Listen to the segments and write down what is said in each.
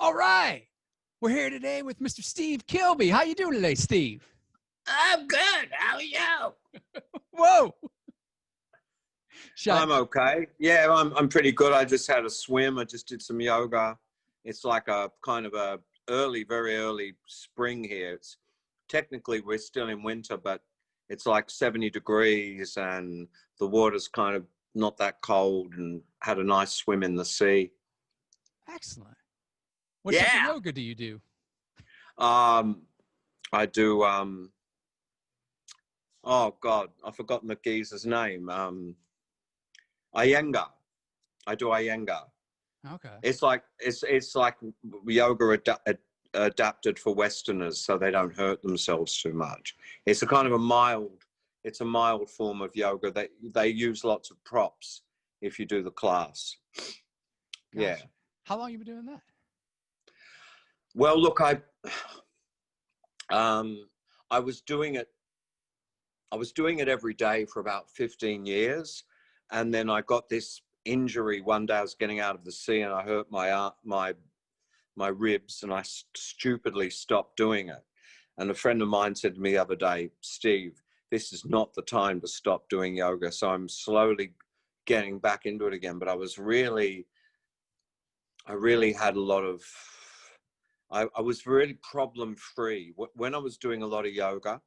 All right. We're here today with Mr. Steve Kilbey. How you doing today, Steve? I'm good. How are you? Whoa. I'm okay. Yeah, I'm pretty good. I just had a swim. I just did some yoga. It's like a kind of a very early spring here. It's technically we're still in winter, but it's like 70 degrees and the water's kind of not that cold, and had a nice swim in the sea. Excellent. What type of yoga do you do? I do oh God, I've forgotten the geezer's name. Iyengar. I do Iyengar. Okay. It's like yoga adapted for Westerners, so they don't hurt themselves too much. It's a kind of a mild form of yoga. They use lots of props if you do the class. Gotcha. Yeah. How long have you been doing that? Well, look, I was doing it every day for about 15 years. And then I got this injury one day. I was getting out of the sea and I hurt my ribs, and I stupidly stopped doing it. And a friend of mine said to me the other day, Steve, this is not the time to stop doing yoga. So I'm slowly getting back into it again. But I really had a lot of, I was really problem free when I was doing a lot of yoga.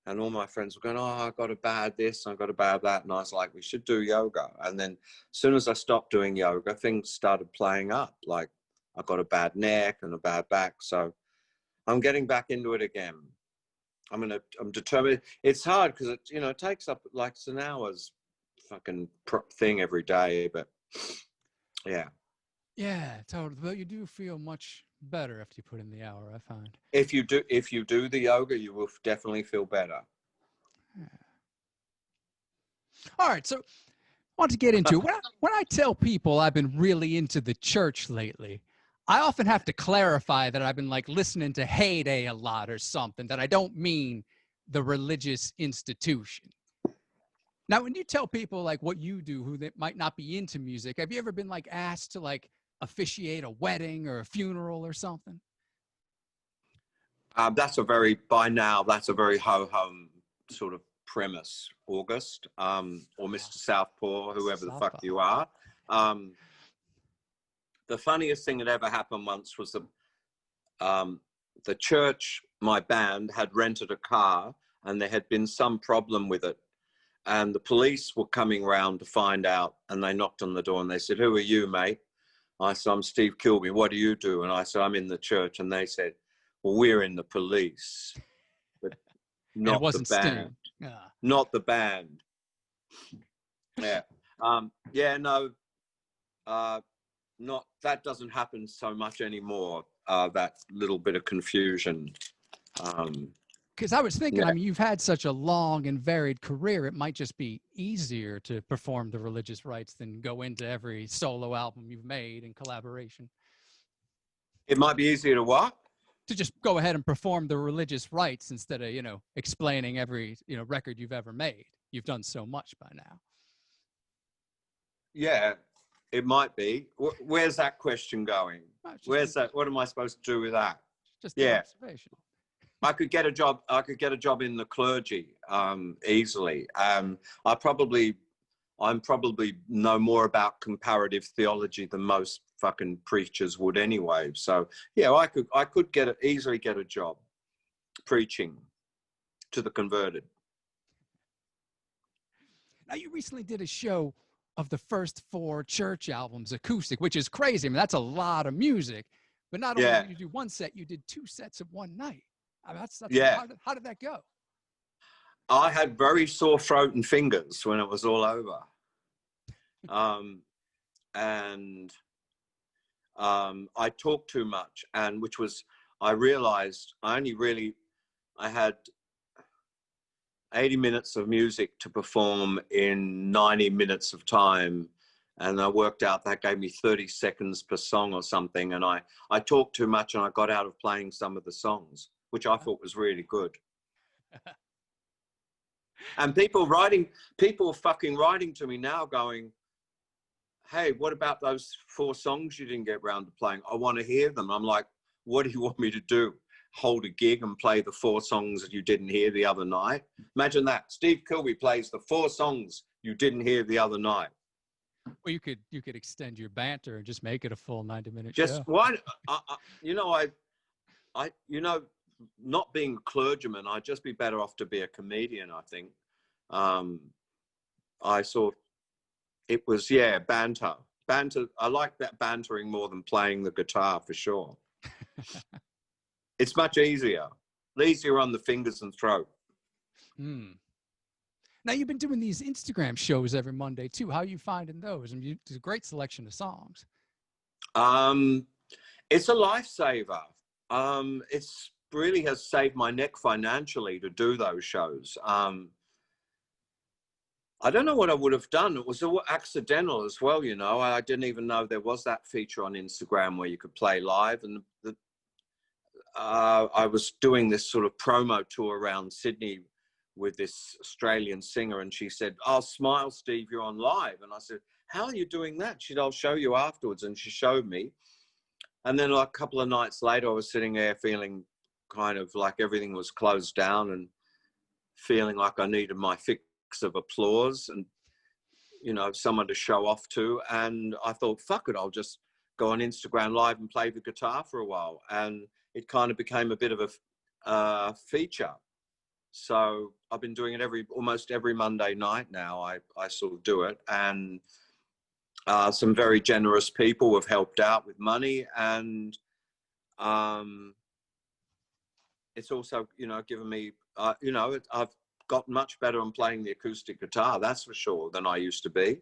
And all my friends were going, oh, I got a bad this, I got a bad that. And I was like, we should do yoga. And then as soon as I stopped doing yoga, things started playing up. Like I got a bad neck and a bad back. So I'm getting back into it again. I'm determined. It's hard because it takes up like an hour's fucking thing every day. But yeah. Yeah, totally. But you do feel much better after you put in the hour, I find. If you do the yoga, you will definitely feel better. Yeah. All right, so I want to get into it. When I tell people I've been really into the church lately, I often have to clarify that I've been like listening to Heyday a lot or something, that I don't mean the religious institution. Now, when you tell people like what you do who they might not be into music, have you ever been like asked to like officiate a wedding or a funeral or something? That's a very ho-hum sort of premise, August, or Mr. Southpaw, whoever the fuck you are. The funniest thing that ever happened once was the church, my band, had rented a car and there had been some problem with it. And the police were coming round to find out, and they knocked on the door and they said, who are you, mate? I said, I'm Steve Kilbey. What do you do? And I said, I'm in the church. And they said, well, we're in the police, but not the band. Not the band. Yeah. That doesn't happen so much anymore, that little bit of confusion. Because I was thinking, I mean, you've had such a long and varied career, it might just be easier to perform the religious rites than go into every solo album you've made in collaboration. It might be easier to what? To just go ahead and perform the religious rites instead of, explaining every, record you've ever made. You've done so much by now. Yeah, it might be. Where's that question going? Where's that? What am I supposed to do with that? Just an observation. I could get a job. I could get a job in the clergy easily. I'm probably know more about comparative theology than most fucking preachers would anyway. So yeah, I could easily get a job preaching to the converted. Now you recently did a show of the first 4 church albums acoustic, which is crazy. I mean, that's a lot of music. But not only did you do one set, you did 2 sets of one night. I mean, that's how did that go? I had very sore throat and fingers when it was all over. And I talked too much, and I realized I had 80 minutes of music to perform in 90 minutes of time. And I worked out that gave me 30 seconds per song or something. And I talked too much and I got out of playing some of the songs, which I thought was really good. And people fucking writing to me now going, hey, what about those 4 songs you didn't get around to playing? I want to hear them. I'm like, what do you want me to do? Hold a gig and play the 4 songs that you didn't hear the other night? Imagine that. Steve Kilbey plays the 4 songs you didn't hear the other night. Well, you could extend your banter and just make it a full 90-minute show. Just why? You know, you know, not being a clergyman, I'd just be better off to be a comedian. I think. I saw it was banter. I like that bantering more than playing the guitar for sure. It's much easier on the fingers and throat. Now, you've been doing these Instagram shows every Monday too. How are you finding those? And you do a great selection of songs. It's a lifesaver. It's really has saved my neck financially to do those shows. I don't know what I would have done. It was all accidental as well, you know. I didn't even know there was that feature on Instagram where you could play live. And I was doing this sort of promo tour around Sydney with this Australian singer, and she said, "Oh, smile, Steve, you're on live." And I said, "How are you doing that?" She said, "I'll show you afterwards." And she showed me. And then a couple of nights later, I was sitting there feeling kind of like everything was closed down and feeling like I needed my fix of applause and, you know, someone to show off to. And I thought, fuck it, I'll just go on Instagram Live and play the guitar for a while. And it kind of became a bit of a feature. So I've been doing it almost every Monday night now. I sort of do it. And some very generous people have helped out with money. And it's also, you know, given me, you know, I've got much better on playing the acoustic guitar, that's for sure, than I used to be.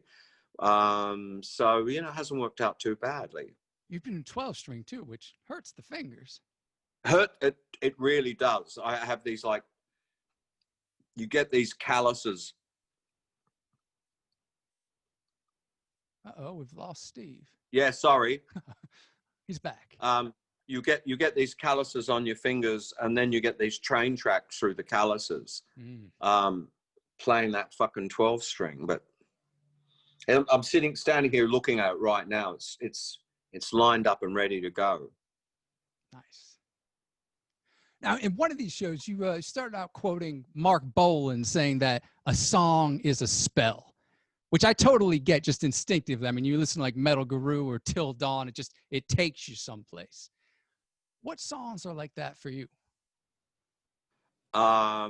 So, you know, it hasn't worked out too badly. You've been 12-string too, which hurts the fingers. It really does. I have these, like, you get these calluses. Uh-oh, we've lost Steve. Yeah, sorry. He's back. You get these calluses on your fingers, and then you get these train tracks through the calluses. Playing that fucking 12-string. But I'm standing here looking at it right now. It's lined up and ready to go. Nice. Now, in one of these shows, you started out quoting Mark Bolan saying that a song is a spell, which I totally get just instinctively. I mean, you listen to like Metal Guru or Till Dawn, it takes you someplace. What songs are like that for you? I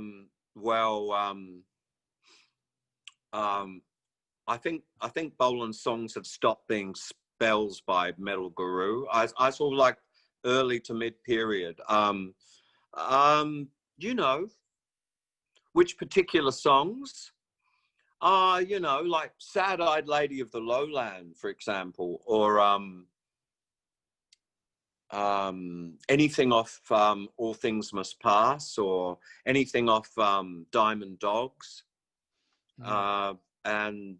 think Bolan's songs have stopped being spells by Metal Guru. I sort of like early to mid period. You know, which particular songs? You know, like Sad-Eyed Lady of the Lowland, for example, or anything off All Things Must Pass, or anything off Diamond Dogs. And,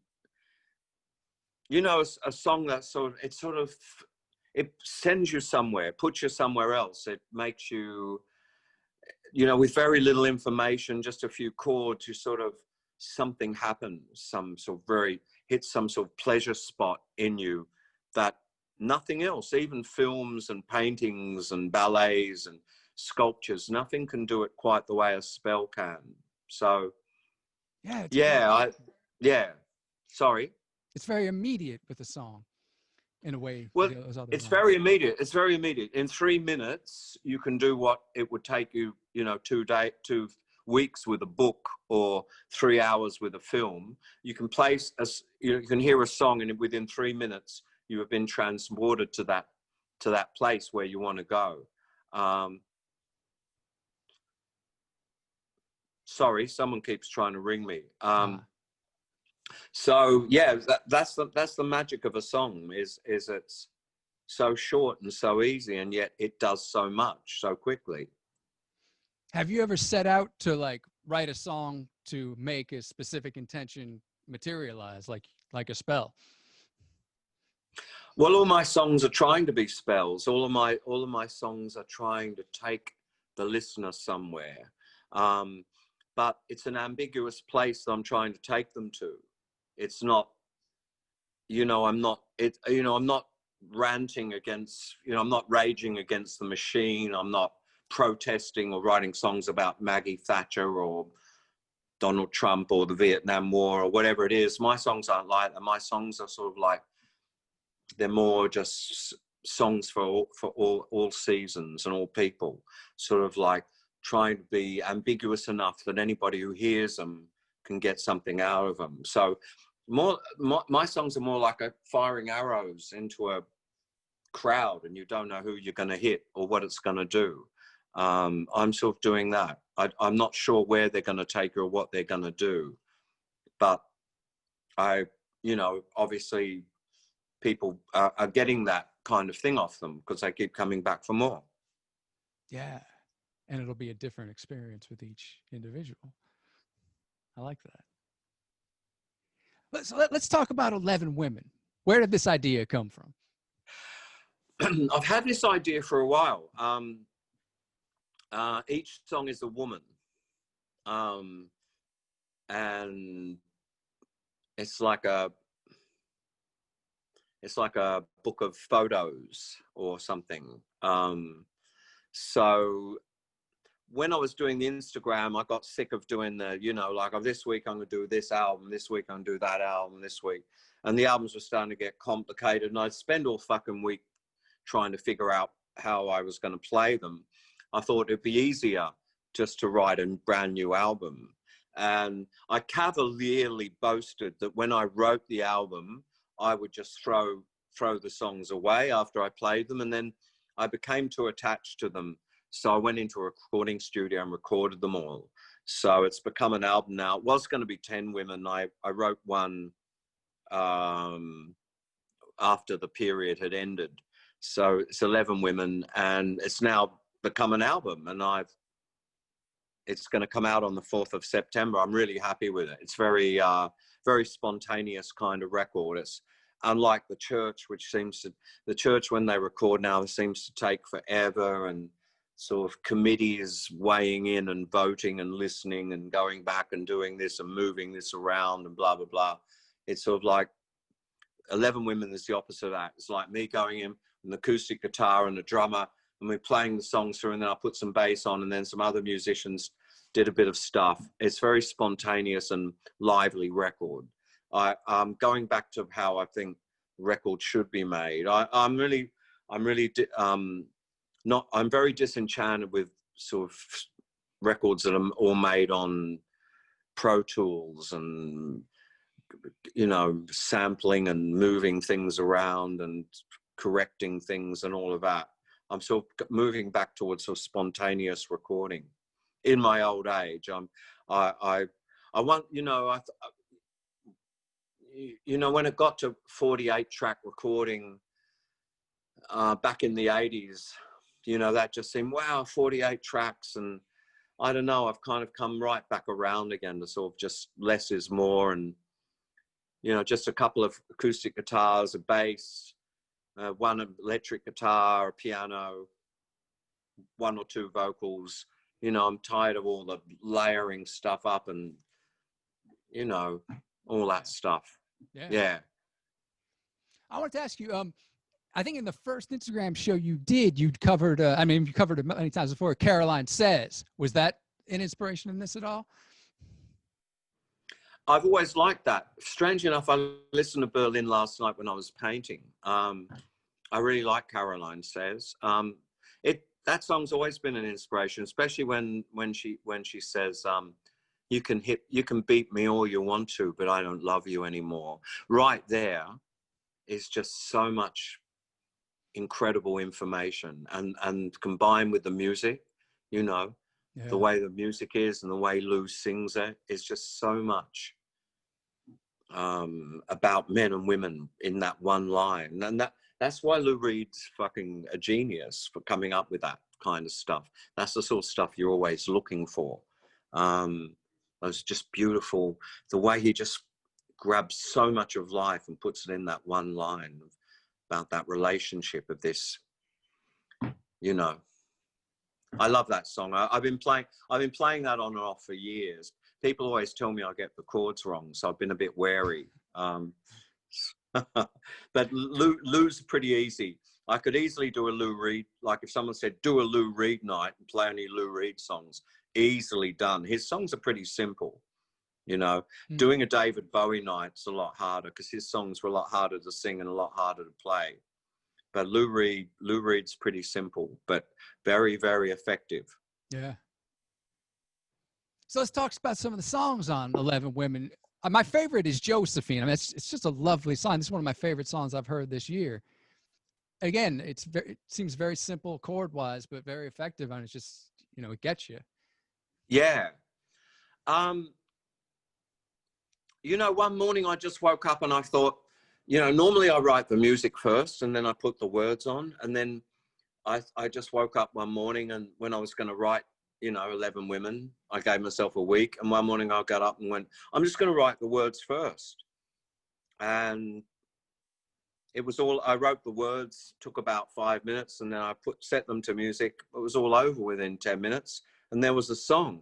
you know, a song that it sends you somewhere, puts you somewhere else. It makes you, you know, with very little information, just a few chords, you sort of, something happens, hits some sort of pleasure spot in you that nothing else, even films and paintings and ballets and sculptures, nothing can do it quite the way a spell can. So, sorry. It's very immediate with a song, in a way. Well, it's very immediate. It's very immediate. In 3 minutes, you can do what it would take you, you know, 2 weeks with a book, or 3 hours with a film. You can you can hear a song, and within 3 minutes, you have been transported to that place where you want to go. Sorry, someone keeps trying to ring me. So yeah, that's the magic of a song is it's so short and so easy, and yet it does so much so quickly. Have you ever set out to like write a song to make a specific intention materialize, like a spell? Well, all my songs are trying to be spells. All of my songs are trying to take the listener somewhere. But it's an ambiguous place that I'm trying to take them to. It's not, you know, I'm not it, you know, I'm not ranting against, you know, I'm not raging against the machine. I'm not protesting or writing songs about Maggie Thatcher or Donald Trump or the Vietnam War or whatever it is. My songs aren't like that. My songs are sort of like, they're more just songs for all seasons and all people, sort of like trying to be ambiguous enough that anybody who hears them can get something out of them. So my songs are more like firing arrows into a crowd, and you don't know who you're going to hit or what it's going to do. I'm sort of doing that. I'm not sure where they're going to take or what they're going to do, but you know, obviously people are getting that kind of thing off them because they keep coming back for more. Yeah. And it'll be a different experience with each individual. I like that. Let's talk about 11 Women. Where did this idea come from? I've had this idea for a while. Each song is a woman. And it's like a book of photos or something. So when I was doing the Instagram, I got sick of doing the, you know, like, oh, this week I'm going to do this album, this week I'm going to do that album, this week. And the albums were starting to get complicated. And I'd spend all fucking week trying to figure out how I was going to play them. I thought it'd be easier just to write a brand new album. And I cavalierly boasted that when I wrote the album, I would just throw the songs away after I played them. And then I became too attached to them. So I went into a recording studio and recorded them all. So it's become an album now. It was going to be 10 women. I wrote one after the period had ended. So it's 11 women, and it's now become an album. And it's going to come out on the 4th of September. I'm really happy with it. It's very, very spontaneous kind of record. It's unlike the church, the church when they record now, seems to take forever, and sort of committees weighing in and voting and listening and going back and doing this and moving this around and blah, blah, blah. It's sort of like 11 Women is the opposite of that. It's like me going in with an acoustic guitar and a drummer, and we're playing the songs through, and then I put some bass on, and then some other musicians did a bit of stuff. It's very spontaneous and lively record. I'm going back to how I think records should be made. I'm very disenchanted with sort of records that are all made on Pro Tools and, you know, sampling and moving things around and correcting things and all of that. I'm sort of moving back towards sort of spontaneous recording. In my old age, I want, you know, when it got to 48-track recording back in the 80s, you know, that just seemed, wow, 48 tracks. And I don't know, I've kind of come right back around again to sort of just less is more. And, you know, just a couple of acoustic guitars, a bass, one electric guitar, a piano, one or two vocals. You know, I'm tired of all the layering stuff up and, you know, all that stuff. Yeah. I wanted to ask you, I think in the first Instagram show you covered, you covered it many times before, Caroline Says. Was that an inspiration in this at all? I've always liked that. Strange enough, I listened to Berlin last night when I was painting. I really like Caroline Says. That song's always been an inspiration, especially when she says, you can beat me all you want to, but I don't love you anymore. Right there is just so much incredible information, and combined with the music, you know, the way the music is and the way Lou sings it is just so much about men and women in that one line. And that's why Lou Reed's fucking a genius for coming up with that kind of stuff. That's the sort of stuff you're always looking for. It's just beautiful, the way he just grabs so much of life and puts it in that one line about that relationship of this, you know. I love that song. I've been playing that on and off for years. People always tell me I get the chords wrong, so I've been a bit wary. But Lou's pretty easy. I could easily do a Lou Reed. Like if someone said, do a Lou Reed night and play only Lou Reed songs, easily done. His songs are pretty simple. You know, doing a David Bowie night's a lot harder because his songs were a lot harder to sing and a lot harder to play. But Lou Reed's pretty simple, but very, very effective. Yeah. So let's talk about some of the songs on 11 Women. My favorite is Josephine. I mean, it's just a lovely song. This is one of my favorite songs I've heard this year. Again, it seems very simple chord-wise, but very effective, and it's just, you know, it gets you. Yeah. You know, one morning I just woke up and I thought, you know, normally I write the music first and then I put the words on. And then I just woke up one morning, and when I was going to write, you know, 11 Women, I gave myself a week. And one morning I got up and went, I'm just going to write the words first. And it was all, I wrote the words, took about 5 minutes, and then I set them to music. It was all over within 10 minutes. And there was a song.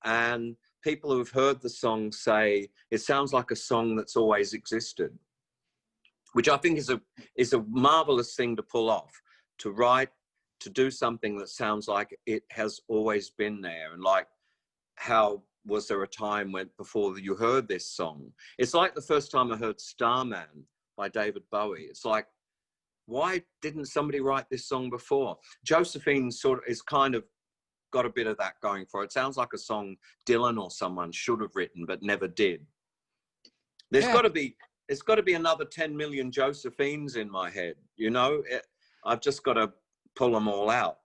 And people who've heard the song say it sounds like a song that's always existed, which I think is a marvelous thing to pull off, to write, to do something that sounds like it has always been there. And like, how was there a time when before you heard this song? It's like the first time I heard Starman by David Bowie. It's like, why didn't somebody write this song before? Josephine sort of is kind of got a bit of that going for it. It sounds like a song Dylan or someone should have written but never did. There's got to be another 10 million Josephines in my head, you know. I've just got to pull them all out.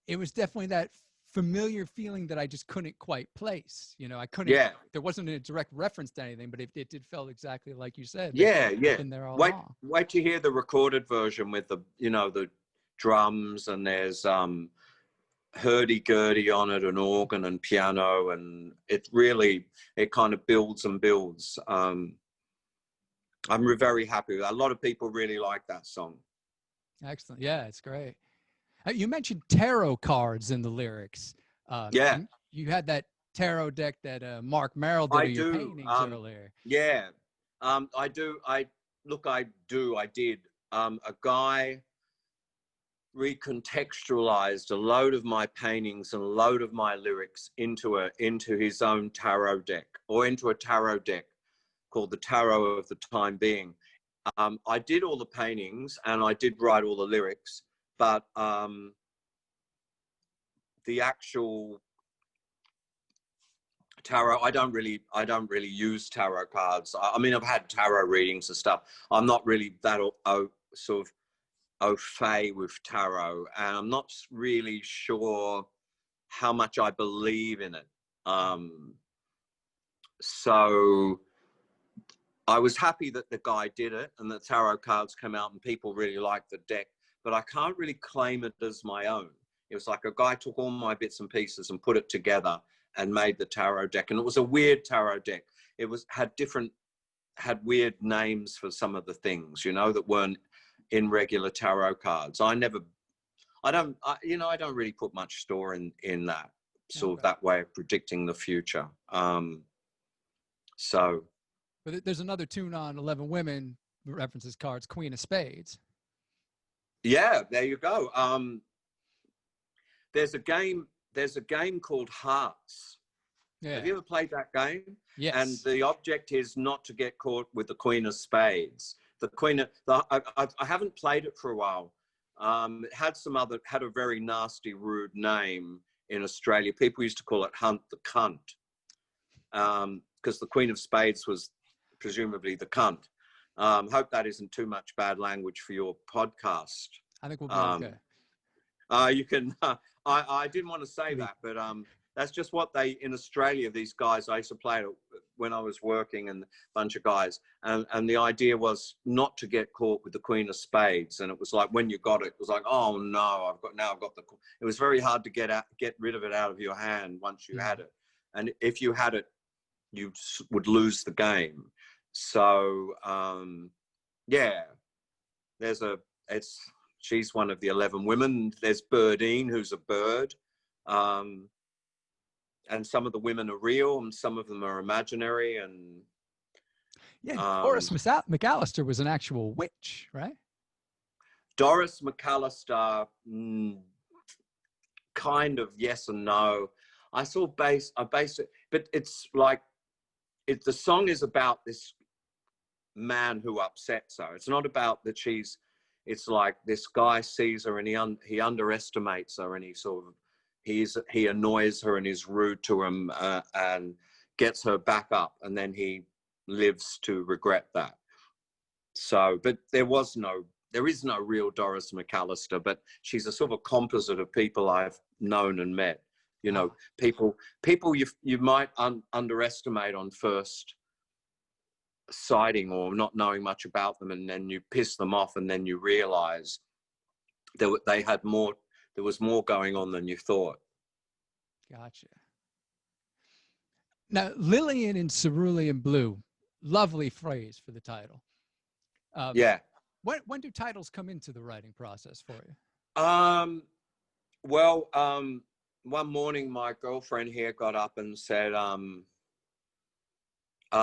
It was definitely that familiar feeling that I just couldn't quite place. You know, I couldn't. Yeah. There wasn't a direct reference to anything, but it did felt exactly like you said. Yeah. Been there all along. Wait to hear the recorded version with the, you know, the drums, and there's hurdy-gurdy on it, and organ and piano, and it kind of builds and builds. I'm very happy with that. A lot of people really like that song. Excellent. Yeah, it's great. You mentioned tarot cards in the lyrics. Yeah. You had that tarot deck that Mark Merrill did of your paintings earlier. Yeah. I did. A guy recontextualized a load of my paintings and a load of my lyrics into his own tarot deck, or into a tarot deck called the Tarot of the Time Being. I did all the paintings and I did write all the lyrics, but the actual tarot, I don't really use tarot cards. I mean, I've had tarot readings and stuff. I'm not really that sort of au fait with tarot, and I'm not really sure how much I believe in it. So I was happy that the guy did it and the tarot cards came out and people really liked the deck, but I can't really claim it as my own. It was like a guy took all my bits and pieces and put it together and made the tarot deck. And it was a weird tarot deck. It had weird names for some of the things, you know, that weren't in regular tarot cards. I don't really put much store in that sort of that way of predicting the future. But there's another tune on 11 Women references cards, Queen of Spades. Yeah, there you go. There's a game called Hearts. Yeah. Have you ever played that game? Yes. And the object is not to get caught with the Queen of Spades. I haven't played it for a while. It had a very nasty, rude name in Australia. People used to call it Hunt the Cunt, because the Queen of Spades was presumably the cunt. Hope that isn't too much bad language for your podcast. I think we'll be okay. You can. I didn't want to say that, but that's just what in Australia, these guys, I used to play it when I was working, and a bunch of guys, and the idea was not to get caught with the Queen of Spades. And it was like, when you got it, it was like, oh no, I've got it was very hard to get rid of it out of your hand once you had it. And if you had it, you would lose the game. So she's one of the 11 women. There's Birdine, who's a bird. And some of the women are real and some of them are imaginary. And Yeah, Doris McAllister was an actual witch, right? Doris McAllister, kind of yes and no. I base it, but it's like, the song is about this man who upsets her. It's not about that it's like this guy sees her and he underestimates her, and he annoys her and is rude to him, and gets her back up, and then he lives to regret that. So, but there is no real Doris McAllister, but she's a sort of composite of people I've known and met. You know, people you might underestimate on first sighting or not knowing much about them, and then you piss them off, and then you realize they had more. There was more going on than you thought. Gotcha. Now, Lillian in Cerulean Blue, lovely phrase for the title. Yeah. When do titles come into the writing process for you? Well, one morning my girlfriend here got up and said,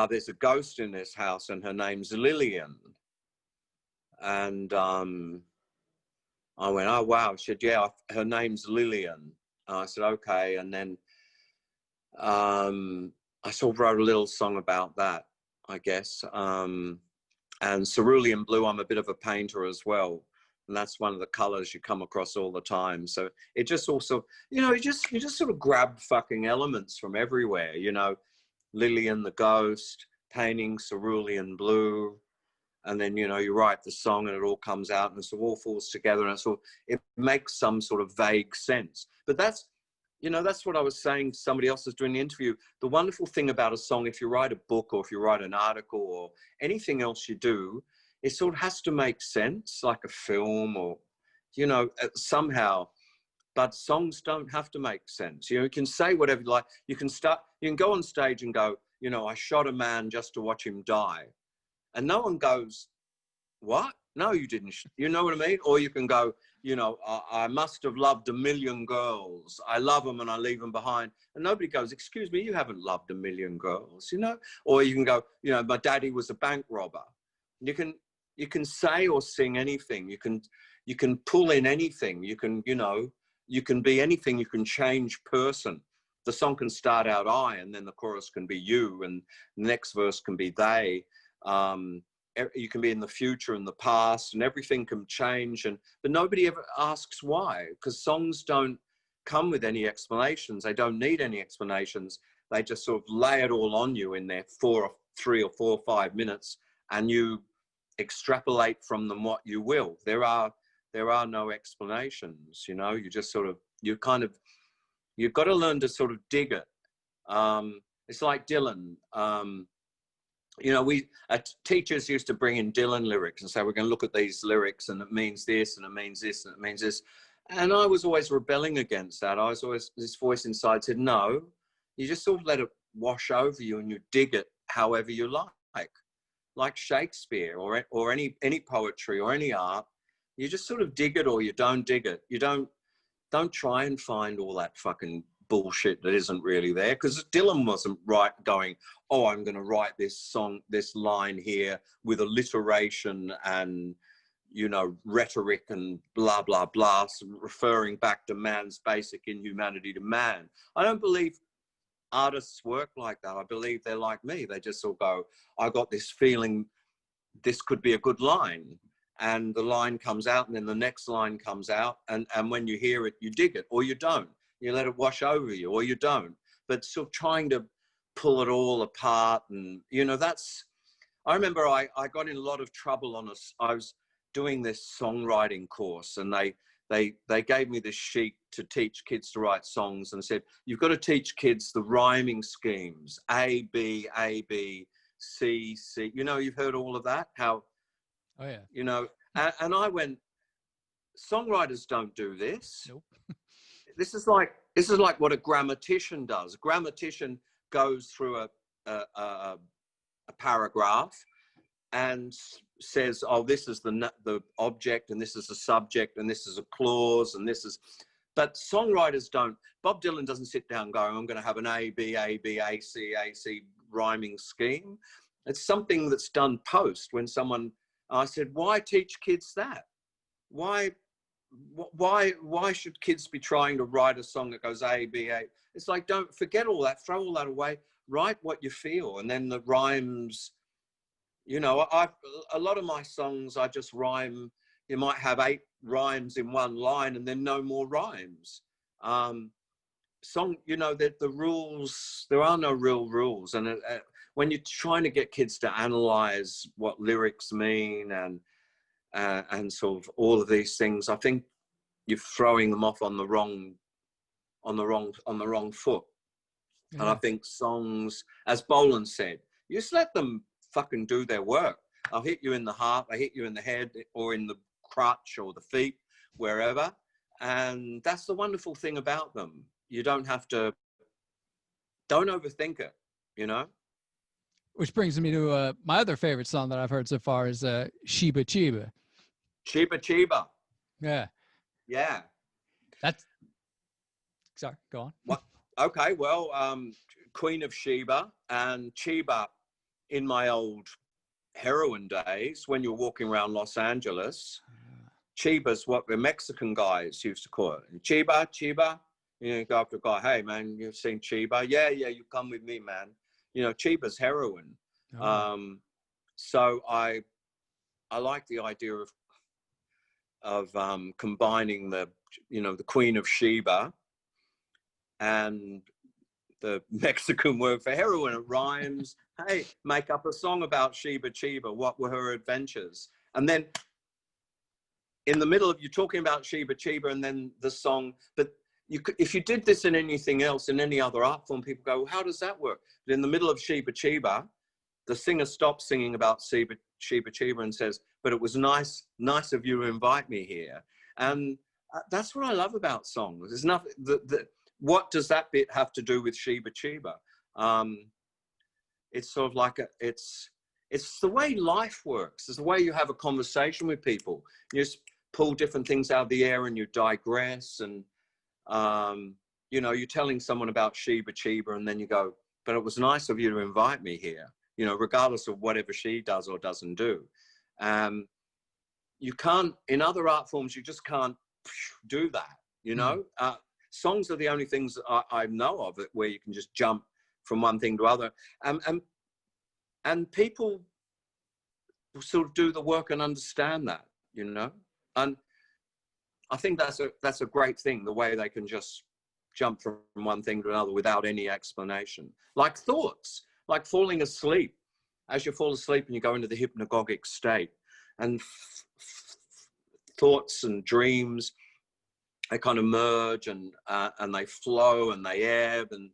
there's a ghost in this house and her name's Lillian. And I went, oh, wow. She said, yeah, her name's Lillian. I said, okay. And then I sort of wrote a little song about that, I guess. And Cerulean Blue, I'm a bit of a painter as well. And that's one of the colors you come across all the time. So it just also, you just sort of grab fucking elements from everywhere, Lillian the ghost, painting Cerulean Blue, and then, you write the song and it all comes out and it all falls together, and it makes some sort of vague sense. But that's what I was saying to somebody else was doing the interview. The wonderful thing about a song, if you write a book or if you write an article or anything else you do, it sort of has to make sense, like a film or, somehow. But songs don't have to make sense. You can say whatever you like. You can go on stage and go, I shot a man just to watch him die. And no one goes, what? No, you didn't. You know what I mean? Or you can go, I must have loved a million girls. I love them and I leave them behind. And nobody goes, excuse me, you haven't loved a million girls, Or you can go, my daddy was a bank robber. You can say or sing anything. You can pull in anything. You can be anything. You can change person. The song can start out I, and then the chorus can be you, and the next verse can be they. You can be in the future and the past, and everything can change. But nobody ever asks why, because songs don't come with any explanations. They don't need any explanations. They just sort of lay it all on you in their 3 or 4 or 5 minutes, and you extrapolate from them what you will. There are no explanations. You just sort of, you've got to learn to sort of dig it. It's like Dylan. Teachers used to bring in Dylan lyrics and say, we're going to look at these lyrics and it means this and it means this and it means this. And I was always rebelling against that. This voice inside said, no, you just sort of let it wash over you and you dig it however you like Shakespeare or any poetry or any art. You just sort of dig it or you don't dig it. You don't try and find all that fucking bullshit that isn't really there, because Dylan wasn't going, oh, I'm going to write this song, this line here with alliteration and rhetoric and blah blah blah, referring back to man's basic inhumanity to man. I don't believe artists work like that. I believe they're like me. They just all go, I got this feeling this could be a good line, and the line comes out, and then the next line comes out, and when you hear it, you dig it or you don't. You let it wash over you, or you don't. But sort of trying to pull it all apart, and I remember I got in a lot of trouble I was doing this songwriting course, and they gave me this sheet to teach kids to write songs, and said, you've got to teach kids the rhyming schemes, A, B, C, C. You've heard all of that, how, oh yeah, and I went, songwriters don't do this. Nope. This is like what a grammatician does. A grammatician goes through a paragraph and says, oh, this is the object, and this is the subject, and this is a clause, and this is. But songwriters don't. Bob Dylan doesn't sit down going, I'm going to have an A, B, A, B, A, C rhyming scheme. It's something that's done post when someone, I said, why teach kids that? Why should kids be trying to write a song that goes A, B, A? It's like, don't forget all that, throw all that away, write what you feel. And then the rhymes, you know, a lot of my songs, I just rhyme. You might have 8 rhymes in one line and then no more rhymes. You know, that the rules, there are no real rules. And when you're trying to get kids to analyze what lyrics mean and sort of all of these things, I think you're throwing them off on the wrong foot. Yeah. And I think songs, as Bolan said, you just let them fucking do their work. I'll hit you in the heart, I hit you in the head or in the crutch or the feet, wherever. And that's the wonderful thing about them. You don't overthink it, you know? Which brings me to my other favorite song that I've heard so far is Sheba Chiba. Chiba Chiba. Yeah. Yeah. Sorry, go on. What? Okay, well, Queen of Sheba and Chiba in my old heroin days, when you're walking around Los Angeles, Chiba's what the Mexican guys used to call it. Chiba, Chiba. You know, you go up to a guy, hey, man, you've seen Chiba? Yeah, you come with me, man. You know, Chiba's heroin. Oh. So I like the idea of combining the Queen of Sheba and the Mexican word for heroin. It rhymes. Hey, make up a song about Sheba Chiba. What were her adventures? And then in the middle of you talking about Sheba Chiba and then the song, but if you did this in anything else, in any other art form, people go, well, how does that work? But in the middle of Sheba Chiba, the singer stops singing about Sheba Chiba and says, but it was nice of you to invite me here. And that's what I love about songs. There's nothing, what does that bit have to do with Sheba Chiba? It's sort of like it's the way life works. It's the way you have a conversation with people. You just pull different things out of the air and you digress. And, you know, you're telling someone about Sheba Chiba and then you go, but it was nice of you to invite me here, you know, regardless of whatever she does or doesn't do. You can't, in other art forms, you just can't do that, you know? Songs are the only things I know of where you can just jump from one thing to other. And people sort of do the work and understand that, you know? And I think that's a great thing, the way they can just jump from one thing to another without any explanation. Like thoughts, like falling asleep. As you fall asleep and you go into the hypnagogic state, and thoughts and dreams, they kind of merge and they flow and they ebb. And,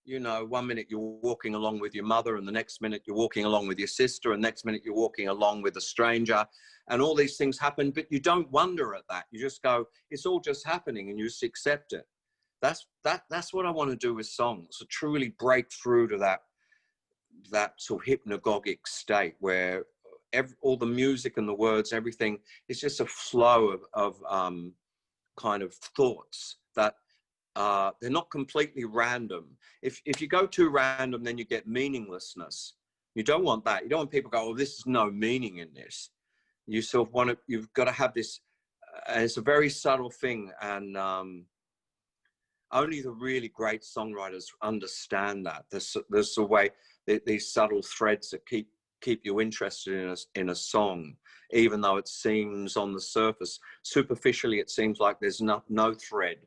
you know, one minute you're walking along with your mother and the next minute you're walking along with your sister and next minute you're walking along with a stranger, and all these things happen, but you don't wonder at that. You just go, it's all just happening, and you just accept it. That's what I want to do with songs, to truly break through to that sort of hypnagogic state where all the music and the words, everything is just a flow of kind of thoughts that they're not completely random. If you go too random, then you get meaninglessness. You don't want that. You don't want people to go, oh, this is no meaning in this. You sort of want to, you've got to have this, it's a very subtle thing. And only the really great songwriters understand that. There's a way, these subtle threads that keep you interested in a song, even though it seems on the surface, superficially, it seems like there's no thread.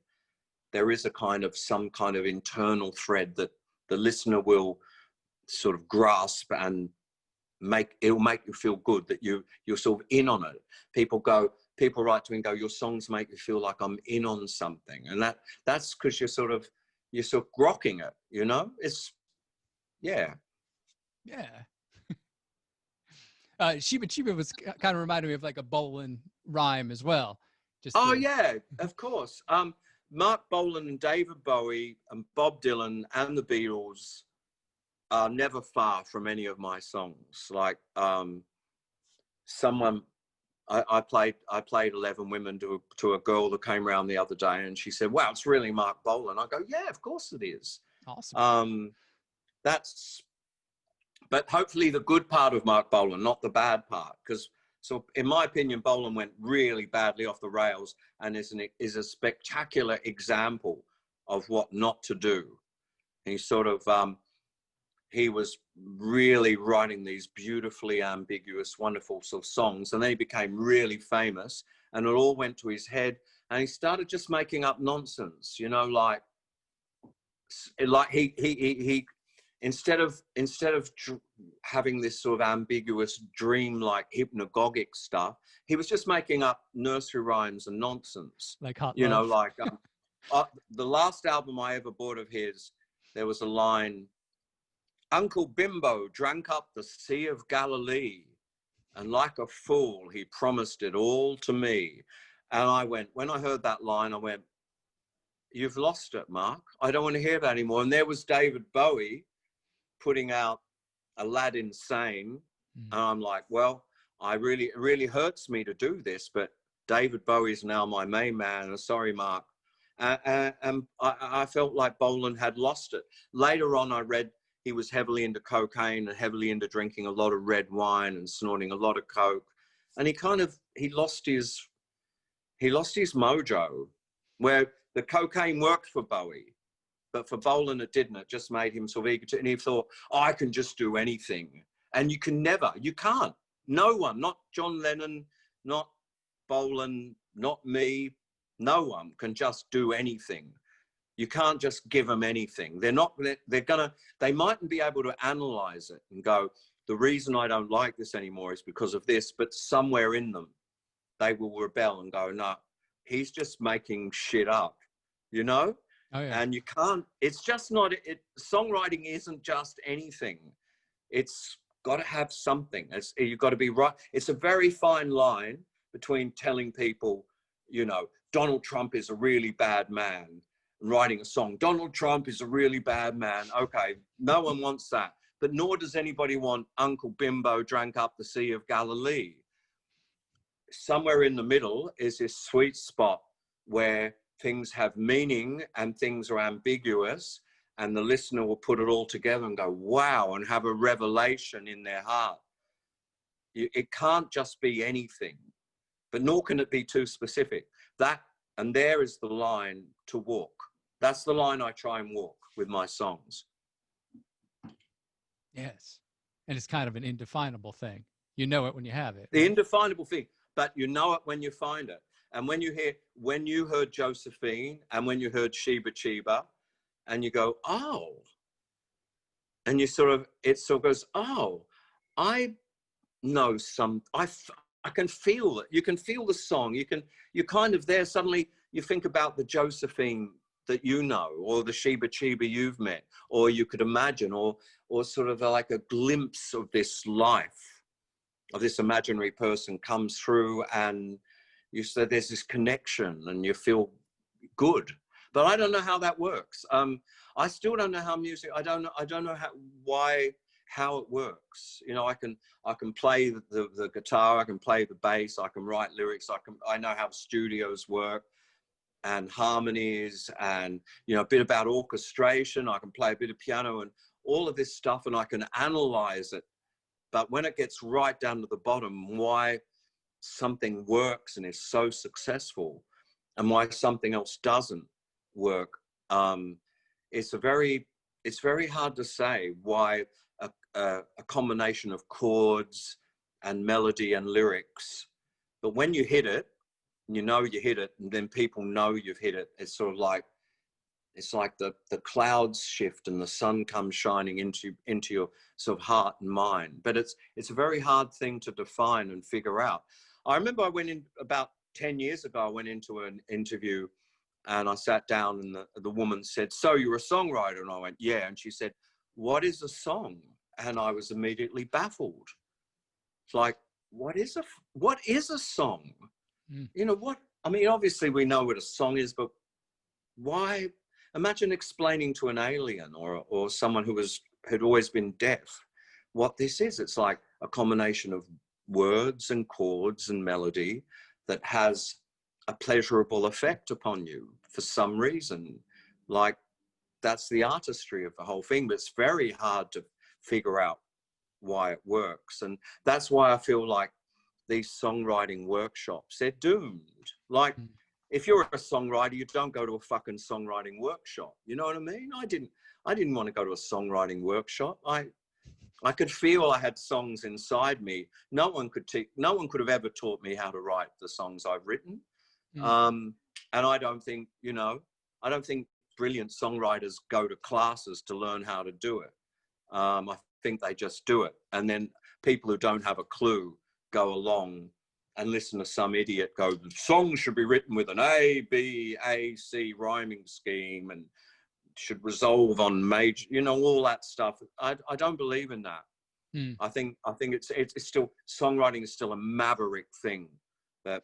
There is some kind of internal thread that the listener will sort of grasp and it'll make you feel good, that you're sort of in on it. People write to me and go, your songs make me feel like I'm in on something. And that's because you're sort of grokking it, you know? Yeah. Sheba Chiba was kind of reminding me of like a Bolan rhyme as well. Yeah, of course. Mark Bolan and David Bowie and Bob Dylan and the Beatles are never far from any of my songs. Like I played 11 Women to a girl that came around the other day, and she said, wow, it's really Mark Bolan. I go, yeah, of course it is. Awesome. But hopefully the good part of Mark Bolan, not the bad part, because so in my opinion, Bolan went really badly off the rails and is a spectacular example of what not to do. He sort of, he was really writing these beautifully ambiguous, wonderful sort of songs, and then he became really famous, and it all went to his head, and he started just making up nonsense, you know, like he instead of having this sort of ambiguous dream-like hypnagogic stuff, he was just making up nursery rhymes and nonsense. Like Hot you Love. know, like the last album I ever bought of his, there was a line, Uncle Bimbo drank up the Sea of Galilee, and like a fool, he promised it all to me. And I went, when I heard that line, I went, you've lost it, Mark. I don't want to hear that anymore. And there was David Bowie putting out Aladdin Sane. And I'm like, well, it really hurts me to do this, but David Bowie is now my main man. Sorry, Mark. And I felt like Bolan had lost it. Later on, I read he was heavily into cocaine and heavily into drinking a lot of red wine and snorting a lot of coke. And he lost his mojo, where the cocaine worked for Bowie, but for Bolan it didn't. It just made him sort of eager to, and he thought, oh, I can just do anything. And you can't. No one, not John Lennon, not Bolan, not me, no one can just do anything. You can't just give them anything. They mightn't be able to analyze it and go, the reason I don't like this anymore is because of this, but somewhere in them, they will rebel and go, no, he's just making shit up, you know? Oh, yeah. And you can't, it's just not, songwriting isn't just anything. It's got to have something. You've got to be right. It's a very fine line between telling people, you know, Donald Trump is a really bad man, and writing a song, Donald Trump is a really bad man. Okay, no one wants that. But nor does anybody want Uncle Bimbo drank up the Sea of Galilee. Somewhere in the middle is this sweet spot where things have meaning and things are ambiguous, and the listener will put it all together and go, wow, and have a revelation in their heart. It can't just be anything, but nor can it be too specific. And there is the line to walk. That's the line I try and walk with my songs. Yes. And it's kind of an indefinable thing. You know it when you have it. The indefinable thing, but you know it when you find it. And when you heard Josephine and when you heard Sheba Chiba, and you go, oh, and it sort of goes, oh, I know I can feel it. You can feel the song. You're kind of there. Suddenly you think about the Josephine that you know, or the Sheba Chiba you've met, or you could imagine, or sort of like a glimpse of this life, of this imaginary person comes through, and you say there's this connection and you feel good. But I don't know how that works. I still don't know how music, I don't know how it works. You know, I can play the guitar, I can play the bass, I can write lyrics, I know how studios work and harmonies, and, you know, a bit about orchestration. I can play a bit of piano and all of this stuff, and I can analyze it. But when it gets right down to the bottom, why something works and is so successful and why something else doesn't work, it's very hard to say why a combination of chords and melody and lyrics, but when you hit it, you know you hit it, and then people know you've hit it. It's sort of like, it's like the clouds shift and the sun comes shining into your sort of heart and mind. But it's a very hard thing to define and figure out. I remember I went in about 10 years ago, I went into an interview and I sat down, and the woman said, so you're a songwriter? And I went, yeah. And she said, what is a song? And I was immediately baffled. It's like, what is a song? You know what? I mean, obviously we know what a song is, but why? Imagine explaining to an alien or someone who had always been deaf what this is. It's like a combination of words and chords and melody that has a pleasurable effect upon you for some reason. Like, that's the artistry of the whole thing, but it's very hard to figure out why it works. And that's why I feel like these songwriting workshops, they're doomed. Like, if you're a songwriter, you don't go to a fucking songwriting workshop. You know what I mean? I didn't want to go to a songwriting workshop. I could feel I had songs inside me. No one could have ever taught me how to write the songs I've written. And I don't think, I don't think brilliant songwriters go to classes to learn how to do it. I think they just do it. And then people who don't have a clue go along and listen to some idiot go, the song should be written with an A, B, A, C rhyming scheme and should resolve on major, all that stuff. I don't believe in that. I think it's still, songwriting is still a maverick thing that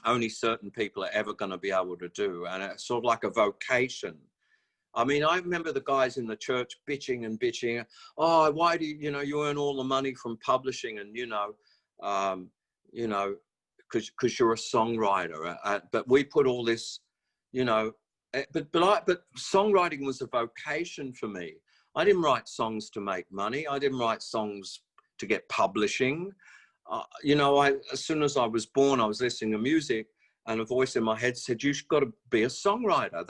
only certain people are ever going to be able to do. And it's sort of like a vocation. I mean, I remember the guys in the church bitching and bitching. Oh, why do you earn all the money from publishing and, because you're a songwriter. But we put all this, but songwriting was a vocation for me. I didn't write songs to make money. I didn't write songs to get publishing. As soon as I was born, I was listening to music and a voice in my head said, you've got to be a songwriter.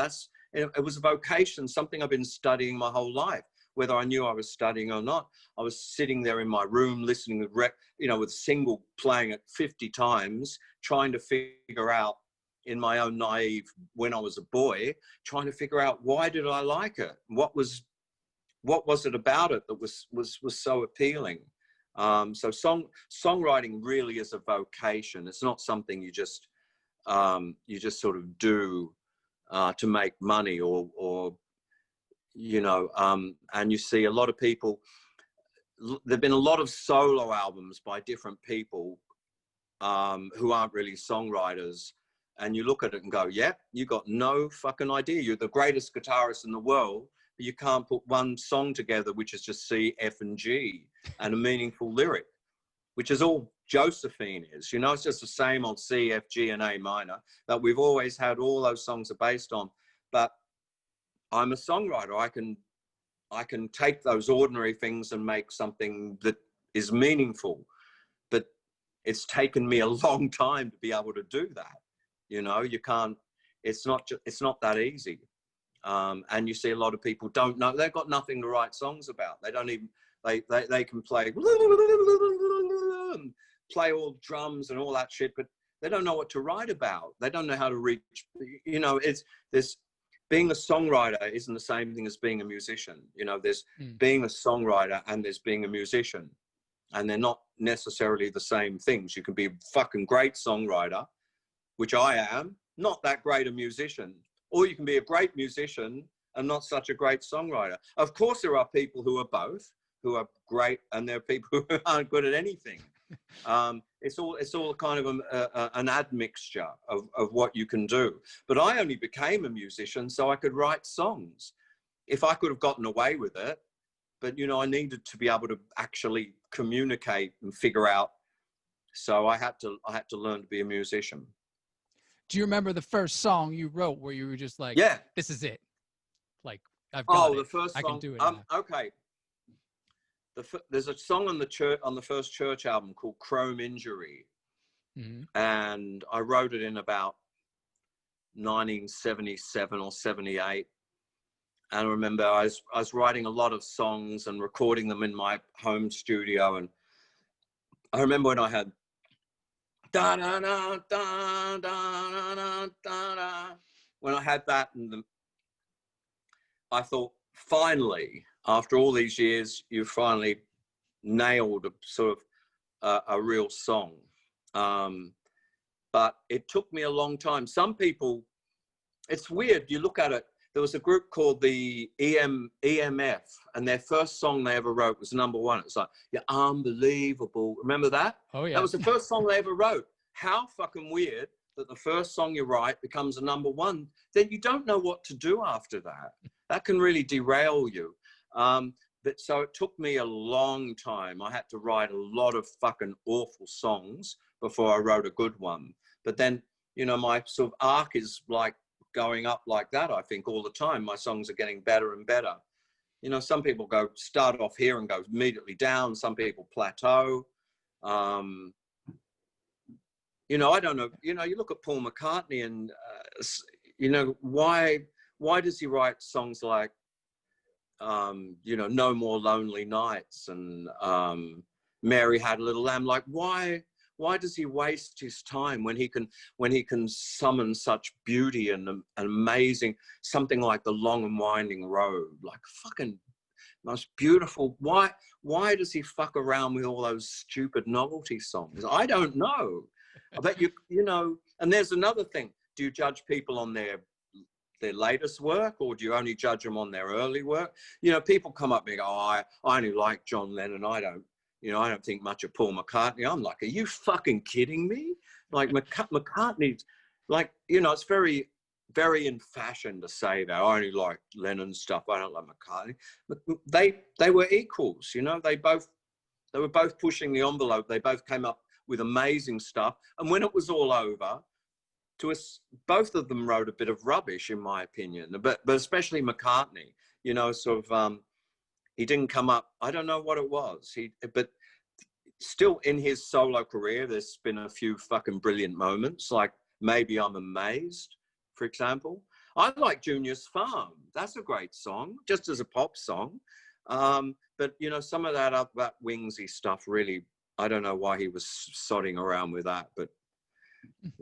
It was a vocation, something I've been studying my whole life. Whether I knew I was studying or not, I was sitting there in my room listening to with single playing it 50 times, trying to figure out in my own naive, when I was a boy, trying to figure out why did I like it? What was it about it that was so appealing? So songwriting really is a vocation. It's not something you just sort of do to make money or and you see a lot of people, there've been a lot of solo albums by different people who aren't really songwriters, and you look at it and go, yeah, you got no fucking idea. You're the greatest guitarist in the world, but you can't put one song together which is just C, F, and G and a meaningful lyric, which is all Josephine is. It's just the same old C, F, G, and A minor that we've always had. All those songs are based on. But I'm a songwriter. I can take those ordinary things and make something that is meaningful. But it's taken me a long time to be able to do that. You can't. It's not that easy. And you see a lot of people don't know. They've got nothing to write songs about. They don't even. They can play and play all drums and all that shit, but they don't know what to write about. They don't know how to reach. Being a songwriter isn't the same thing as being a musician. There's being a songwriter and there's being a musician, and they're not necessarily the same things. You can be a fucking great songwriter, which I am, not that great a musician, or you can be a great musician and not such a great songwriter. Of course, there are people who are both, who are great, and there are people who aren't good at anything. It's all kind of an admixture of what you can do. But I only became a musician so I could write songs. If I could have gotten away with it, but I needed to be able to actually communicate and figure out. So I had to learn to be a musician. Do you remember the first song you wrote where you were just like, yeah, this is it? Like, I've got it. The first song. I can do it now. Okay. There's a song on the first Church album called Chrome Injury. And I wrote it in about 1977 or 78. And I remember I was writing a lot of songs and recording them in my home studio. And I remember when I had da da da da da da da da, when I had that, and I thought, finally, after all these years, you finally nailed a sort of a real song. But it took me a long time. Some people, it's weird. You look at it. There was a group called the EMF, and their first song they ever wrote was #1. It's like, "You're unbelievable." Remember that? Oh yeah. That was the first song they ever wrote. How fucking weird that the first song you write becomes a #1. Then you don't know what to do after that. That can really derail you. But so it took me a long time. I had to write a lot of fucking awful songs before I wrote a good one. But then, my sort of arc is like going up like that, I think, all the time. My songs are getting better and better. You know, some people start off here and go immediately down. Some people plateau. You know, I don't know. You know, you look at Paul McCartney and, you know, why does he write songs like, you know, No More Lonely Nights and Mary Had a Little Lamb? Like, why does he waste his time when he can summon such beauty and amazing, something like The Long and Winding Road, like fucking most beautiful. Why does he fuck around with all those stupid novelty songs? I don't know. I bet you know. And there's another thing. Do you judge people on their latest work, or do you only judge them on their early work? You know, people come up and go, oh, I only like John Lennon. I don't think much of Paul McCartney. I'm like, are you fucking kidding me? Like McCartney, like, you know, it's very, very in fashion to say that I only like Lennon stuff. I don't like McCartney. But they were equals, you know. They were both pushing the envelope. They both came up with amazing stuff. And when it was all over, both of them wrote a bit of rubbish, in my opinion. But especially McCartney, you know, sort of, he didn't come up. I don't know what it was. But still in his solo career, there's been a few fucking brilliant moments, like Maybe I'm Amazed, for example. I like Junior's Farm. That's a great song, just as a pop song. But, you know, some of that Wingsy stuff really, I don't know why he was sodding around with that. But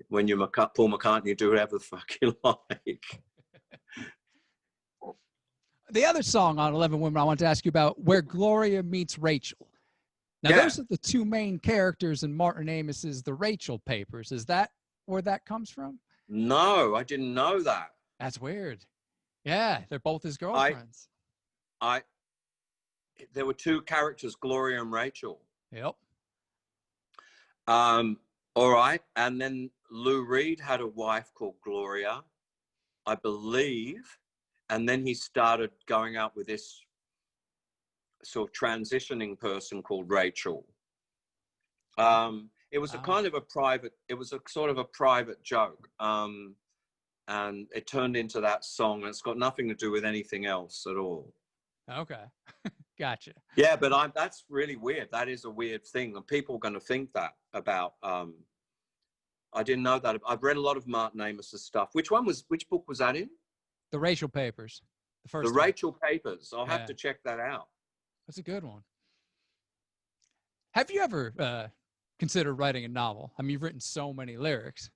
when you're Paul McCartney, you do whatever the fuck you like. The other song on 11 Women I want to ask you about, Where Gloria Meets Rachel. Now, those are the two main characters in Martin Amos's The Rachel Papers. Is that where that comes from? No, I didn't know that. That's weird. Yeah, they're both his girlfriends. There were two characters, Gloria and Rachel. Yep. All right. And then Lou Reed had a wife called Gloria, I believe. And then he started going out with this sort of transitioning person called Rachel. It was a sort of a private joke. And it turned into that song, and it's got nothing to do with anything else at all. Okay. Gotcha. Yeah, but that's really weird. That is a weird thing, and people are going to think that about. I didn't know that. I've read a lot of Martin Amos's stuff. Which book was that in? The Rachel Papers. The first. The Rachel Papers. I'll have to check that out. That's a good one. Have you ever considered writing a novel? I mean, you've written so many lyrics.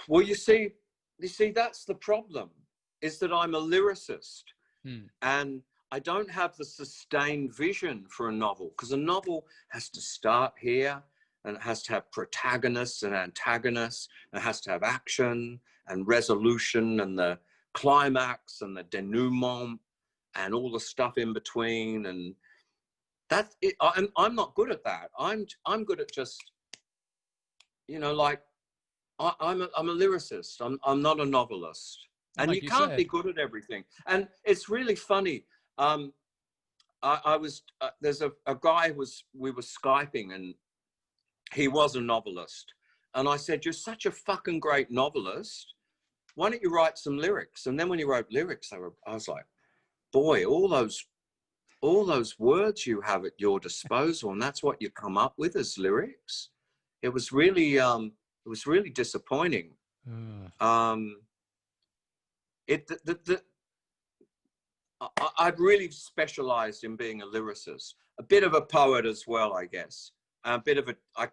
Well, you see, that's the problem, is that I'm a lyricist. And I don't have the sustained vision for a novel, because a novel has to start here, and it has to have protagonists and antagonists, and it has to have action and resolution and the climax and the denouement and all the stuff in between. And that's it. I'm not good at that. I'm good at just, you know, like, I'm a lyricist. I'm not a novelist. And like you can't be good at everything. And it's really funny. There's a guy we were Skyping, and he was a novelist. And I said, you're such a fucking great novelist. Why don't you write some lyrics? And then when he wrote lyrics, I was like, boy, all those words you have at your disposal, and that's what you come up with as lyrics. It was really disappointing. I've really specialized in being a lyricist, a bit of a poet as well, I guess. I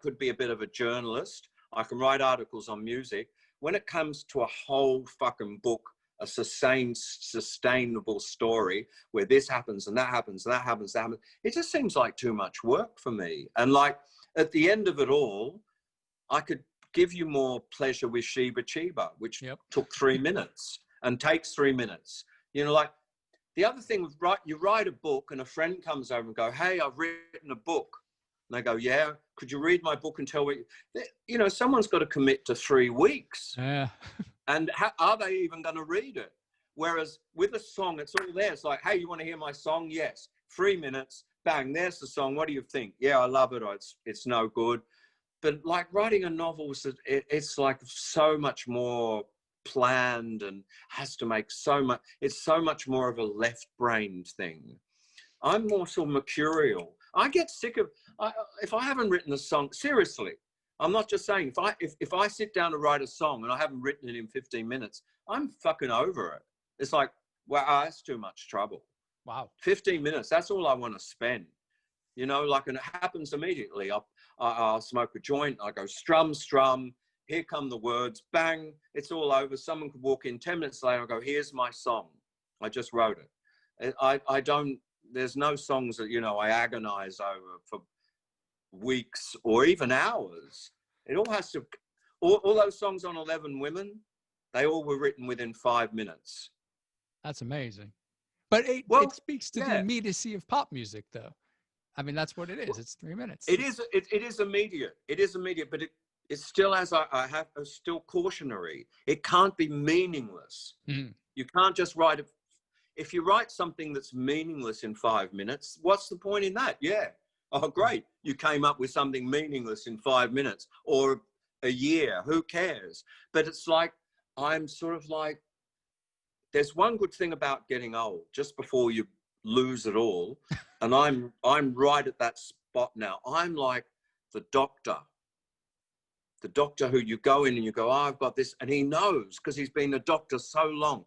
could be a bit of a journalist. I can write articles on music. When it comes to a whole fucking book, a sustainable story where this happens and that happens, and that happens, that happens, it just seems like too much work for me. And like at the end of it all, I could give you more pleasure with Sheba Chiba, which took 3 minutes and takes 3 minutes. You know, like the other thing with you write a book and a friend comes over and go, hey, I've written a book. And they go, yeah, could you read my book and tell me? You know, someone's got to commit to 3 weeks. Yeah. And are they even going to read it? Whereas with a song, it's all there. It's like, hey, you want to hear my song? Yes. 3 minutes, bang, there's the song. What do you think? Yeah, I love it. Or it's no good. But like writing a novel, it's like so much more planned and has to make so much. It's so much more of a left-brained thing. I'm more sort of mercurial. I get sick of, if I haven't written a song, seriously, I'm not just saying, if I sit down to write a song and I haven't written it in 15 minutes, I'm fucking over it. It's like, wow, that's too much trouble. Wow. 15 minutes, that's all I want to spend. You know, like, and it happens immediately. I'll smoke a joint, I go strum, strum, here come the words, bang, it's all over. Someone could walk in 10 minutes later and go, here's my song. I just wrote it. I don't, there's no songs that, you know, I agonize over for weeks or even hours. It all has to, all those songs on 11 Women, they all were written within 5 minutes. That's amazing. But it speaks to the immediacy of pop music, though. I mean, that's what it is. It's 3 minutes. It is immediate. It is immediate, but it's still, as I have, still cautionary. It can't be meaningless. Mm-hmm. You can't just write it. If you write something that's meaningless in 5 minutes, what's the point in that? Yeah. Oh, great. You came up with something meaningless in 5 minutes or a year. Who cares? But it's like, I'm sort of like, there's one good thing about getting old, just before you lose it all. And I'm right at that spot now. I'm like the doctor who you go in and you go, oh, I've got this. And he knows because he's been a doctor so long.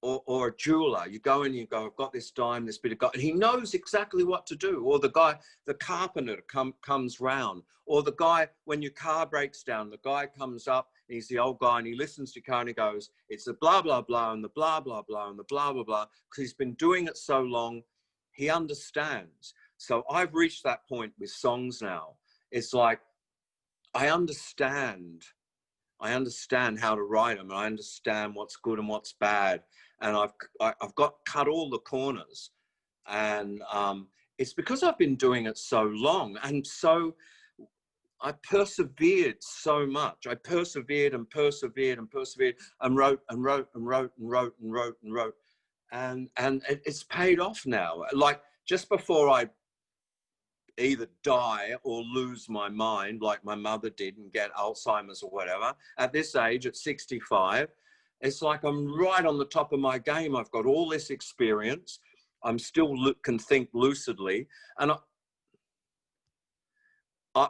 Or a jeweler, you go in and you go, I've got this dime, this bit of gold, and he knows exactly what to do. Or the guy, the carpenter comes round, or the guy, when your car breaks down, the guy comes up, and he's the old guy, and he listens to your car and he goes, it's the blah, blah, blah, and the blah, blah, blah, and the blah, blah, blah, because he's been doing it so long, he understands. So I've reached that point with songs now. It's like, I understand how to write them, and I understand what's good and what's bad. And I've got cut all the corners, and it's because I've been doing it so long, and so I persevered so much. I persevered and persevered and persevered, and wrote and wrote and wrote and wrote and wrote and wrote, and it's paid off now. Like just before I either die or lose my mind, like my mother did, and get Alzheimer's or whatever. At this age, at 65. It's like I'm right on the top of my game. I've got all this experience. I'm still can think lucidly. And I've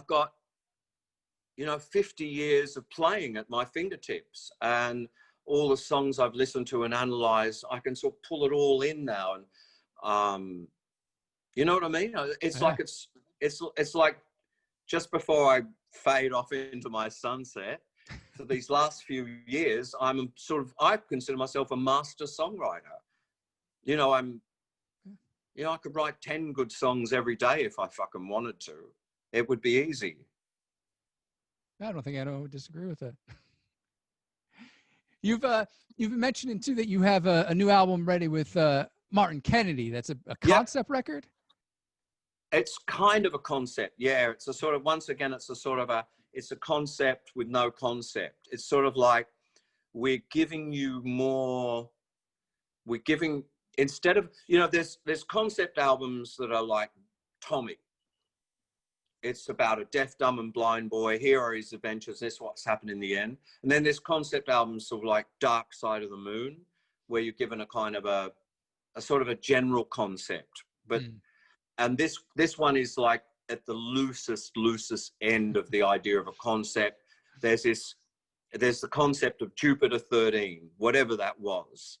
got, you know, 50 years of playing at my fingertips, and all the songs I've listened to and analyzed, I can sort of pull it all in now. And you know what I mean? It's like, it's like, just before I fade off into my sunset, for these last few years, I consider myself a master songwriter. You know, I could write 10 good songs every day if I fucking wanted to. It would be easy. I don't think I would disagree with that. You've been mentioning too that you have a new album ready with Martin Kennedy. That's a concept record. It's kind of a concept, yeah. It's a sort of, once again, it's a concept with no concept. It's sort of like we're giving you more. We're giving, instead of, you know, there's concept albums that are like Tommy. It's about a deaf, dumb, and blind boy. Here are his adventures. This is what's happened in the end. And then there's concept albums sort of like Dark Side of the Moon, where you're given a kind of a sort of a general concept, but. And this one is like at the loosest end of the idea of a concept. There's the concept of Jupiter 13, whatever that was.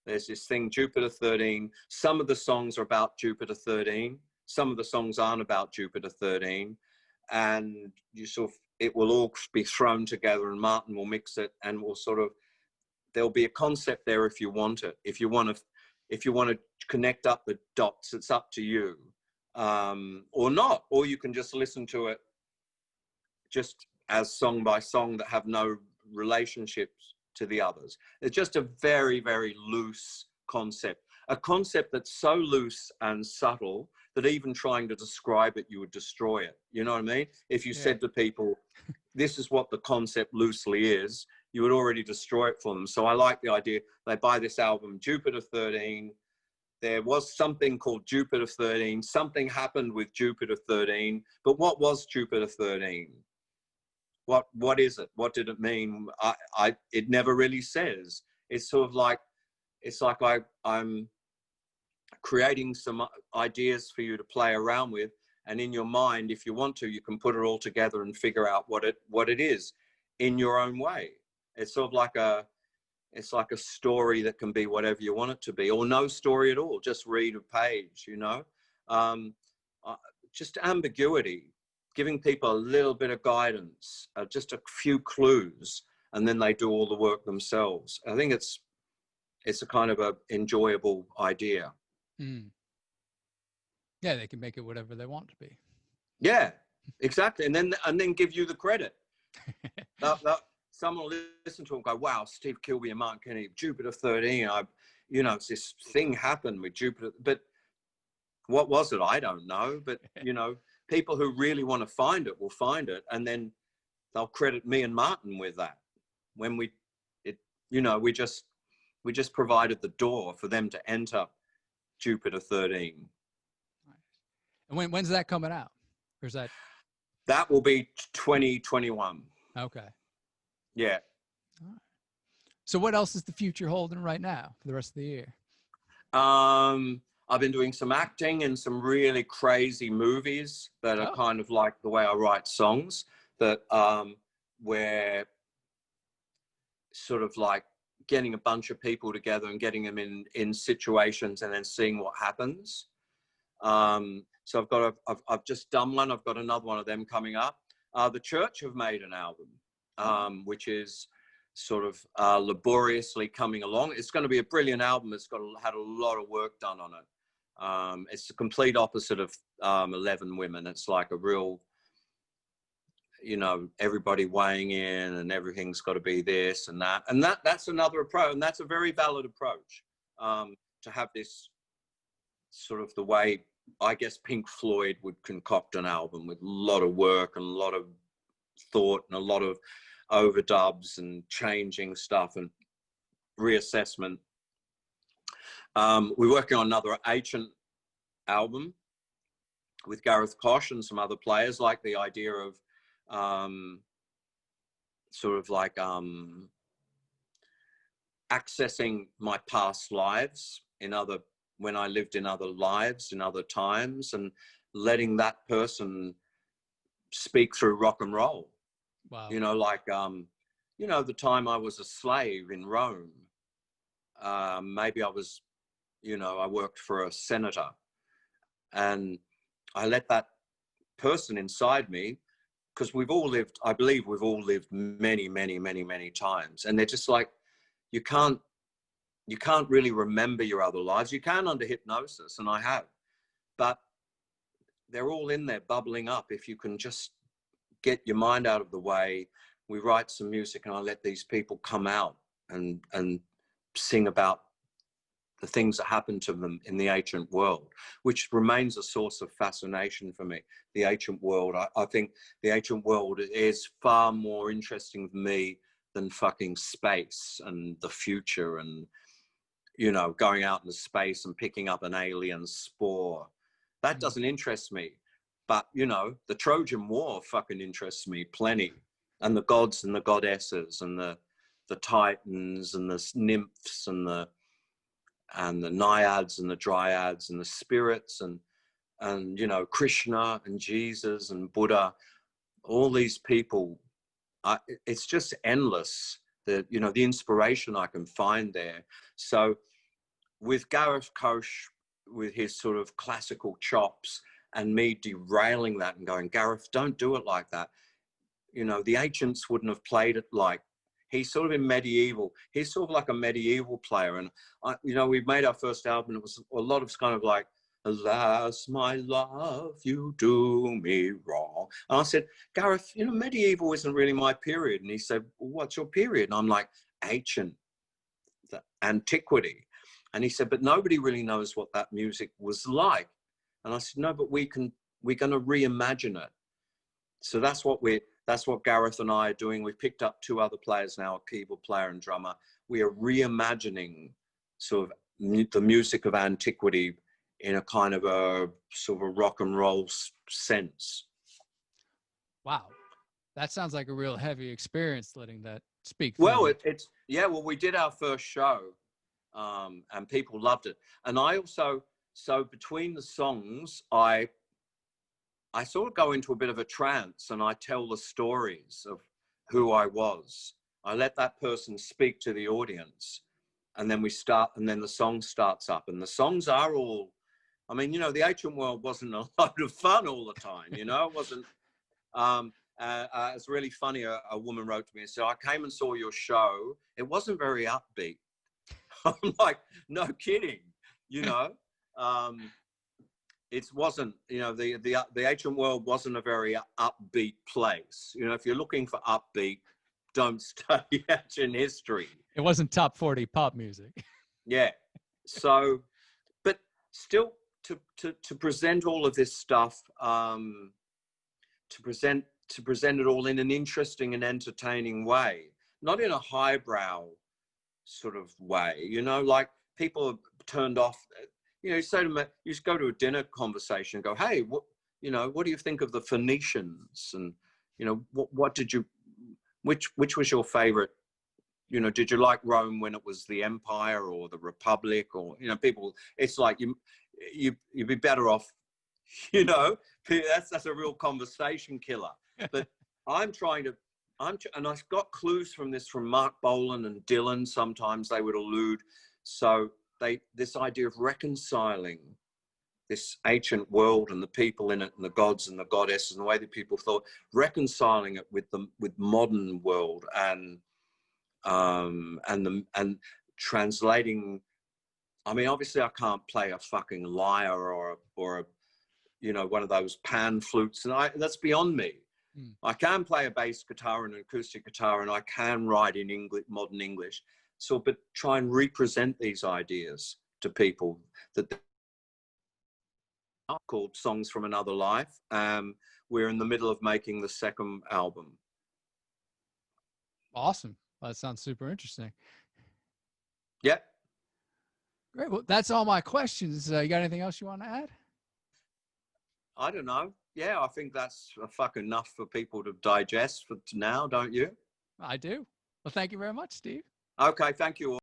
There's this thing, Jupiter 13. Some of the songs are about Jupiter 13. Some of the songs aren't about Jupiter 13. And it will all be thrown together, and Martin will mix it, and there'll be a concept there if you want it. If you want to connect up the dots, it's up to you. Or not, or you can just listen to it just as song by song that have no relationships to the others. It's just a very, very loose concept, a concept that's so loose and subtle that even trying to describe it, you would destroy it. You know what I mean? If you said to people, this is what the concept loosely is, you would already destroy it for them. So I like the idea. They buy this album, Jupiter 13, there was something called Jupiter 13. Something happened with Jupiter 13. But what was Jupiter 13? What is it? What did it mean? It never really says. It's sort of like, it's like I'm creating some ideas for you to play around with, and in your mind, if you want to, you can put it all together and figure out what it is in your own way. It's sort of like it's like a story that can be whatever you want it to be, or no story at all. Just read a page, you know. Just ambiguity, giving people a little bit of guidance, just a few clues, and then they do all the work themselves. I think it's a kind of a enjoyable idea. Mm. Yeah, they can make it whatever they want to be. Yeah, exactly. And then give you the credit. Someone will listen to it and go, wow, Steve Kilbey and Mark Kennedy, Jupiter 13. It's this thing happened with Jupiter, but what was it? I don't know. But, people who really want to find it will find it. And then they'll credit me and Martin with that. When we just provided the door for them to enter Jupiter 13. And when's that coming out? Or is that? That will be 2021. Okay. Yeah. All right. So what else is the future holding right now for the rest of the year? I've been doing some acting in some really crazy movies that are kind of like the way I write songs, that where sort of like getting a bunch of people together and getting them in situations and then seeing what happens. So I've just done one. I've got another one of them coming up. The Church have made an album, which is sort of laboriously coming along. It's going to be a brilliant album. It's had a lot of work done on it. It's the complete opposite of 11 Women. It's like a real, everybody weighing in and everything's got to be this and that. And that's another approach. And that's a very valid approach, to have this sort of the way, I guess, Pink Floyd would concoct an album with a lot of work and a lot of thought and a lot of overdubs and changing stuff and reassessment. We're working on another ancient album with Gareth Koch and some other players. Like the idea of sort of like accessing my past lives when I lived in other lives, in other times, and letting that person speak through rock and roll. Wow. The time I was a slave in Rome. Maybe I was, I worked for a senator, and I let that person inside me, because I believe we've all lived many, many, many, many times. And they're just like, you can't really remember your other lives. You can under hypnosis, and I have, but they're all in there bubbling up. If you can just get your mind out of the way, we write some music and I let these people come out and sing about the things that happened to them in the ancient world, which remains a source of fascination for me. The ancient world, I think the ancient world is far more interesting for me than fucking space and the future and, going out into space and picking up an alien spore. That doesn't interest me. But, the Trojan War fucking interests me plenty. And the gods and the goddesses and the titans and the nymphs and the naiads and the dryads and the spirits and Krishna and Jesus and Buddha, all these people. It's just endless, the inspiration I can find there. So with Gareth Koch, with his sort of classical chops, and me derailing that and going, Gareth, don't do it like that. The ancients wouldn't have played it like. He's sort of in medieval. He's sort of like a medieval player. And, we made our first album. It was a lot of kind of like, alas, my love, you do me wrong. And I said, Gareth, medieval isn't really my period. And he said, well, what's your period? And I'm like, ancient, the antiquity. And he said, but nobody really knows what that music was like. And I said, no, but we're going to reimagine it. So that's what Gareth and I are doing. We've picked up 2 other players now, a keyboard player and drummer. We are reimagining sort of the music of antiquity in a kind of a sort of a rock and roll sense. Wow. That sounds like a real heavy experience, letting that speak through. Well, it's yeah. Well, we did our first show, and people loved it. And I also, so between the songs, I sort of go into a bit of a trance, and I tell the stories of who I was. I let that person speak to the audience, and then we start, and then the song starts up, and the songs are all. I mean, you know, the ancient world wasn't a lot of fun all the time. You know, it wasn't. It's really funny. A woman wrote to me and said, "I came and saw your show. It wasn't very upbeat." I'm like, "No kidding," you know. It wasn't. You know, the ancient world wasn't a very upbeat place. You know, if you're looking for upbeat, don't study ancient history. It wasn't top 40 pop music. Yeah. So, but still, to present all of this stuff. To present it all in an interesting and entertaining way, not in a highbrow sort of way, you know, like people are turned off. You know, you say to them, you just go to a dinner conversation and go, "Hey, what, you know, what do you think of the Phoenicians? And, you know, what did you, which was your favorite? You know, did you like Rome when it was the Empire or the Republic? Or, you know, people, it's like you'd be better off, you know." That's a real conversation killer. But and I got clues from this from Mark Bolan and Dylan. Sometimes they would allude. So this idea of reconciling this ancient world and the people in it and the gods and the goddess and the way that people thought, reconciling it with modern world and translating. I mean, obviously I can't play a fucking lyre or a you know, one of those pan flutes, and that's beyond me. I can play a bass guitar and an acoustic guitar, and I can write in English, modern English. So, but try and represent these ideas to people that are called Songs from Another Life. We're in the middle of making the second album. Awesome. Well, that sounds super interesting. Yeah. Great. Well, that's all my questions. You got anything else you want to add? I don't know. Yeah, I think that's fucking enough for people to digest for now, don't you? I do. Well, thank you very much, Steve. Okay, thank you all.